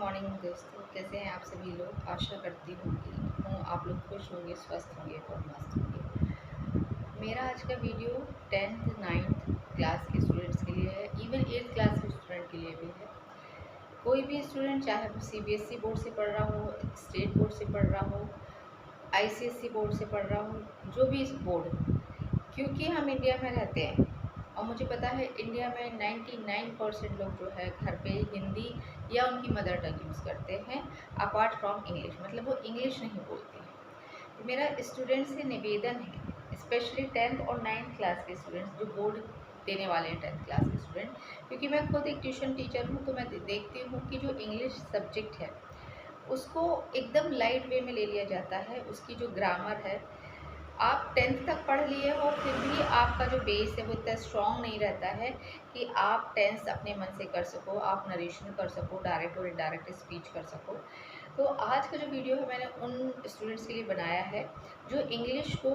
Morning दोस्तों, कैसे हैं आप सभी लोग। आशा करती हूँ आप लोग खुश होंगे, स्वस्थ होंगे और मस्त होंगे। मेरा आज का वीडियो 10th 9th क्लास के स्टूडेंट्स के लिए है, इवन 8th क्लास के स्टूडेंट के लिए भी है। कोई भी स्टूडेंट, चाहे वो सीबीएसई बोर्ड से पढ़ रहा हो, स्टेट बोर्ड से पढ़ रहा हो, आईसीएसई बोर्ड से पढ़ रहा हो, जो भी बोर्ड, क्योंकि हम इंडिया में रहते हैं और मुझे पता है इंडिया में 99% लोग जो है घर पे हिंदी या उनकी मदर टंग यूज़ करते हैं, अपार्ट फ्रॉम इंग्लिश, मतलब वो इंग्लिश नहीं बोलते हैं। तो मेरा स्टूडेंट से निवेदन है, स्पेशली 10th और 9th क्लास के स्टूडेंट्स जो बोर्ड देने वाले हैं, 10th क्लास के स्टूडेंट, क्योंकि मैं खुद एक ट्यूशन टीचर हूँ, तो मैं देखती हूँ कि जो इंग्लिश सब्जेक्ट है उसको एकदम लाइट वे में ले लिया जाता है। उसकी जो ग्रामर है, आप 10th तक पढ़ लिए हो फिर भी आपका जो बेस है वो इतना स्ट्रॉन्ग नहीं रहता है कि आप 10th अपने मन से कर सको, आप नरेशन कर सको, डायरेक्ट और इनडायरेक्ट स्पीच कर सको। तो आज का जो वीडियो है मैंने उन स्टूडेंट्स के लिए बनाया है जो इंग्लिश को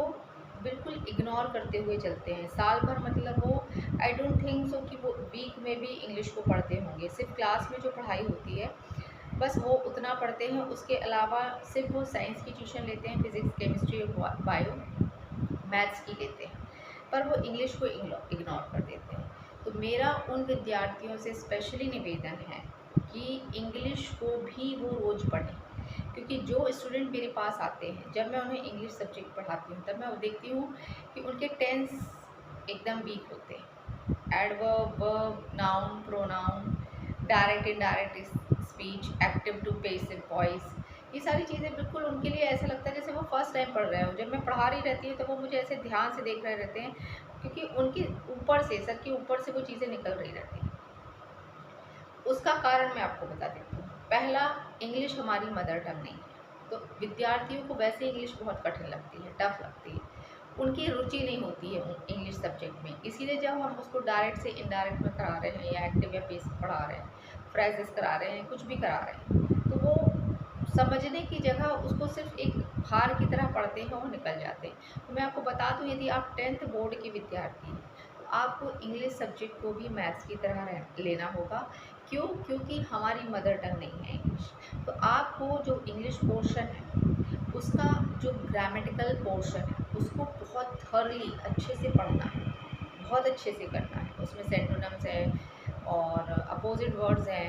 बिल्कुल इग्नोर करते हुए चलते हैं साल भर। मतलब वो, आई डोंट थिंक सो कि वो वीक में भी इंग्लिश को पढ़ते होंगे। सिर्फ क्लास में जो पढ़ाई होती है बस वो उतना पढ़ते हैं, उसके अलावा सिर्फ वो साइंस की ट्यूशन लेते हैं, फिज़िक्स, केमिस्ट्री और बायो, मैथ्स की लेते हैं, पर वो इंग्लिश को इग्नोर कर देते हैं। तो मेरा उन विद्यार्थियों से स्पेशली निवेदन है कि इंग्लिश को भी वो रोज़ पढ़ें, क्योंकि जो स्टूडेंट मेरे पास आते हैं, जब मैं उन्हें इंग्लिश सब्जेक्ट पढ़ाती हूँ तब मैं देखती हूँ कि उनके टेंस एकदम वीक होते हैं। Adverb, verb, noun, pronoun, direct indirect speech, active to passive voice, ये सारी चीज़ें बिल्कुल उनके लिए ऐसा लगता है जैसे वो फर्स्ट टाइम पढ़ रहे हो। जब मैं पढ़ा रही रहती हूँ तो वो मुझे ऐसे ध्यान से देख रहे रहते हैं, क्योंकि उनके ऊपर से, सर के ऊपर से वो चीज़ें निकल रही रहती हैं। उसका कारण मैं आपको बता देती हूँ। पहला, इंग्लिश हमारी मदर टंग नहीं है, तो विद्यार्थियों को वैसे इंग्लिश बहुत कठिन लगती है, टफ लगती है, उनकी रुचि नहीं होती है इंग्लिश सब्जेक्ट में। इसीलिए जब हम उसको डायरेक्ट से इनडायरेक्ट में करा रहे हैं या एक्टिव या पेसिव पढ़ा रहे हैं, फ्रेजेस करा रहे हैं, कुछ भी करा रहे हैं, तो वो समझने की जगह उसको सिर्फ एक भार की तरह पढ़ते हैं और निकल जाते हैं। तो मैं आपको बता दूं, यदि आप 10th बोर्ड के विद्यार्थी हैं तो आपको इंग्लिश सब्जेक्ट को भी मैथ्स की तरह लेना होगा। क्यों? क्योंकि हमारी मदर टंग नहीं है इंग्लिश। तो आपको जो इंग्लिश पोर्शन है उसका जो ग्रामेटिकल पोर्शन है उसको बहुत थॉरली अच्छे से पढ़ना है, बहुत अच्छे से करना है। उसमें सेंटोनम्स है और अपोजिट वर्ड्स हैं,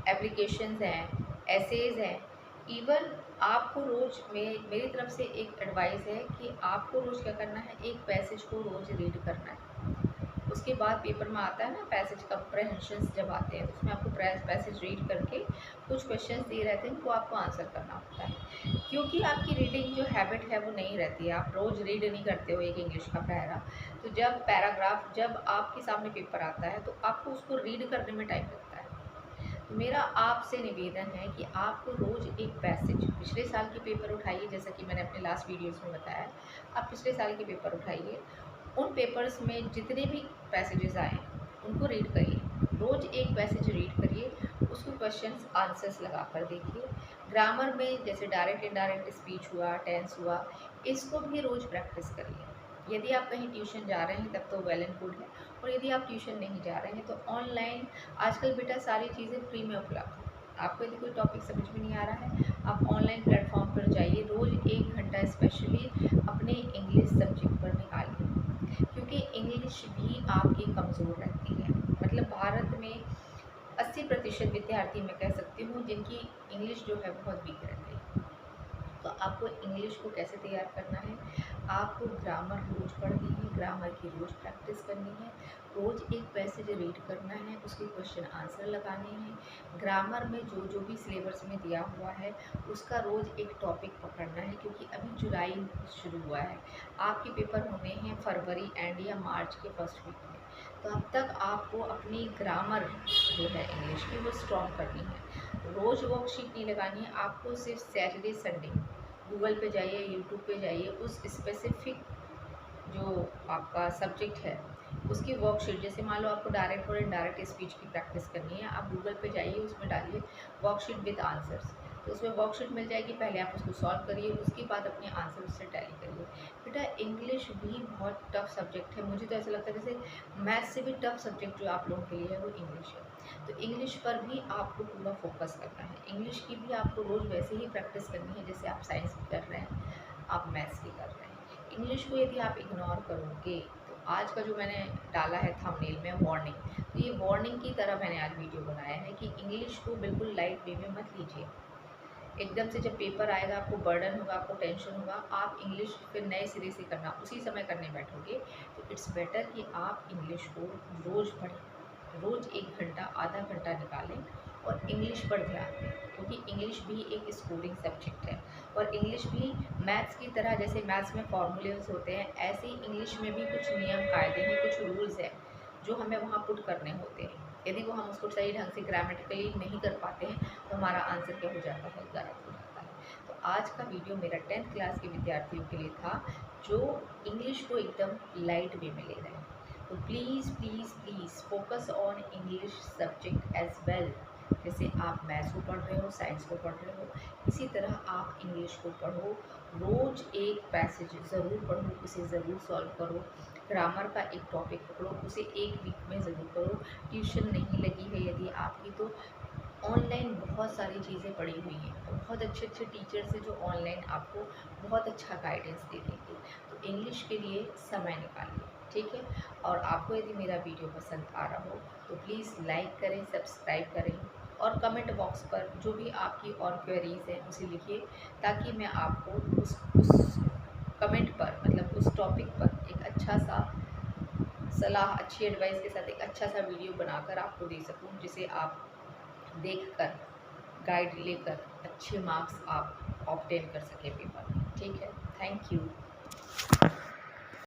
एप्लीकेशंस हैं, एसेज हैं। इवन आपको रोज़ मेरी तरफ से एक एडवाइस है कि आपको रोज़ क्या करना है, एक पैसेज को रोज़ रीड करना है। उसके बाद पेपर में आता है ना पैसेज कंप्रहेंशंस, जब आते हैं तो उसमें आपको पैसेज रीड करके कुछ क्वेश्चंस दिए रहते हैं, वो आपको आंसर करना होता है। क्योंकि आपकी रीडिंग जो हैबिट है वो नहीं रहती है, आप रोज़ रीड नहीं करते हो एक इंग्लिश का पैरा। तो जब पैराग्राफ जब आपके सामने पेपर आता है तो आपको उसको रीड करने में टाइम लगता है। तो मेरा आपसे निवेदन है कि आपको रोज़ एक पैसेज, पिछले साल के पेपर उठाइए, जैसा कि मैंने अपने लास्ट वीडियोस में बताया। आप पिछले साल के पेपर उठाइए, उन पेपर्स में जितने भी पैसेजेस आए उनको रीड करिए। रोज़ एक पैसेज रीड करिए, उसको क्वेश्चंस आंसर्स लगा कर देखिए। ग्रामर में जैसे डायरेक्ट इनडायरेक्ट स्पीच हुआ, टेंस हुआ, इसको भी रोज़ प्रैक्टिस करिए। यदि आप कहीं ट्यूशन जा रहे हैं तब तो वेल एंड गुड है, और यदि आप ट्यूशन नहीं जा रहे हैं तो ऑनलाइन आजकल बेटा सारी चीज़ें फ्री में उपलब्ध हैं। आपको यदि कोई टॉपिक समझ में नहीं आ रहा है, आप ऑनलाइन प्लेटफॉर्म पर जाइए, रोज़ 1 घंटा स्पेशली अपने इंग्लिश सब्जेक्ट पर निकालिए, क्योंकि इंग्लिश भी आपकी कमज़ोर रहती है। मतलब भारत में 80% विद्यार्थी, मैं कह सकती हूँ, जिनकी इंग्लिश जो है बहुत वीक रहती है। तो आपको इंग्लिश को कैसे तैयार करना है, आपको ग्रामर रोज़ पढ़नी है, ग्रामर की रोज़ प्रैक्टिस करनी है, रोज़ एक पैसेज रीड करना है, उसके क्वेश्चन आंसर लगाने हैं। ग्रामर में जो जो भी सिलेबस में दिया हुआ है उसका रोज़ एक टॉपिक पकड़ना है, क्योंकि अभी जुलाई शुरू हुआ है, आपके पेपर होने हैं फरवरी एंड या मार्च के फर्स्ट वीक में। तो अब तक आपको अपनी ग्रामर जो है इंग्लिश की वो स्ट्रॉन्ग करनी है। रोज़ वर्कशीट नहीं लगानी है आपको, सिर्फ सैटरडे संडे गूगल पे जाइए, यूट्यूब पे जाइए, उस स्पेसिफिक जो आपका सब्जेक्ट है उसकी वर्कशीट, जैसे मान लो आपको डायरेक्ट और इनडायरेक्ट स्पीच की प्रैक्टिस करनी है, आप गूगल पे जाइए, उसमें डालिए वर्कशीट विद आंसर्स। तो उसमें वर्कशीट मिल जाएगी, पहले आप उसको सॉल्व करिए, उसके बाद अपने आंसर उससे टैली करिए। बेटा इंग्लिश भी बहुत टफ सब्जेक्ट है, मुझे तो ऐसा लगता है जैसे मैथ्स से भी टफ सब्जेक्ट जो आप लोगों के लिए है वो इंग्लिश है। तो इंग्लिश पर भी आपको पूरा फोकस करना है, इंग्लिश की भी आपको रोज़ वैसे ही प्रैक्टिस करनी है जैसे आप साइंस की कर रहे हैं, आप मैथ्स की कर रहे हैं। इंग्लिश को यदि आप इग्नोर करोगे तो आज का जो मैंने डाला है थंबनेल में वार्निंग, तो ये वार्निंग की तरह मैंने आज वीडियो बनाया है कि इंग्लिश को बिल्कुल लाइट वे में मत लीजिए। एकदम से जब पेपर आएगा आपको बर्डन होगा, आपको टेंशन होगा, आप इंग्लिश फिर नए सिरे से करना उसी समय करने बैठोगे, तो इट्स बेटर कि आप इंग्लिश को रोज़ पढ़ें, रोज़ 1 घंटा आधा घंटा निकालें और इंग्लिश पर ध्यान दें, क्योंकि इंग्लिश भी एक स्कोरिंग सब्जेक्ट है और इंग्लिश भी मैथ्स की तरह, जैसे मैथ्स में फॉर्मूलेस होते हैं ऐसे ही इंग्लिश में भी कुछ नियम कायदे हैं, कुछ रूल्स हैं जो हमें वहाँ पुट करने होते हैं। यदि वो हम उसको सही ढंग से ग्रामेटिकली नहीं कर पाते हैं तो हमारा आंसर क्या हो जाता है, गलत हो जाता है। तो आज का वीडियो मेरा 10th क्लास के विद्यार्थियों के लिए था जो इंग्लिश को एकदम लाइट वे में ले रहे हैं। तो please please please focus on English subject as well. जैसे आप मैथ्स को पढ़ रहे हो, साइंस को पढ़ रहे हो, इसी तरह आप इंग्लिश को पढ़ो। रोज़ एक पैसेज ज़रूर पढ़ो, उसे ज़रूर सॉल्व करो। ग्रामर का एक टॉपिक पकड़ो, उसे 1 वीक में ज़रूर करो। ट्यूशन नहीं लगी है यदि आपकी तो ऑनलाइन बहुत सारी चीज़ें पड़ी हुई हैं, बहुत अच्छे अच्छे टीचर्स हैं जो ऑनलाइन आपको बहुत अच्छा गाइडेंस दे देंगे। तो इंग्लिश के लिए समय निकालिए, ठीक है। और आपको यदि मेरा वीडियो पसंद आ रहा हो तो प्लीज़ लाइक करें, सब्सक्राइब करें और कमेंट बॉक्स पर जो भी आपकी और क्वेरीज़ हैं उसे लिखिए, ताकि मैं आपको उस कमेंट पर, मतलब उस टॉपिक पर एक अच्छा सा सलाह, अच्छी एडवाइस के साथ एक अच्छा सा वीडियो बनाकर आपको दे सकूं, जिसे आप देखकर, गाइड लेकर अच्छे मार्क्स आप ऑब्टेन कर सकें पेपर में, ठीक है। Thank you.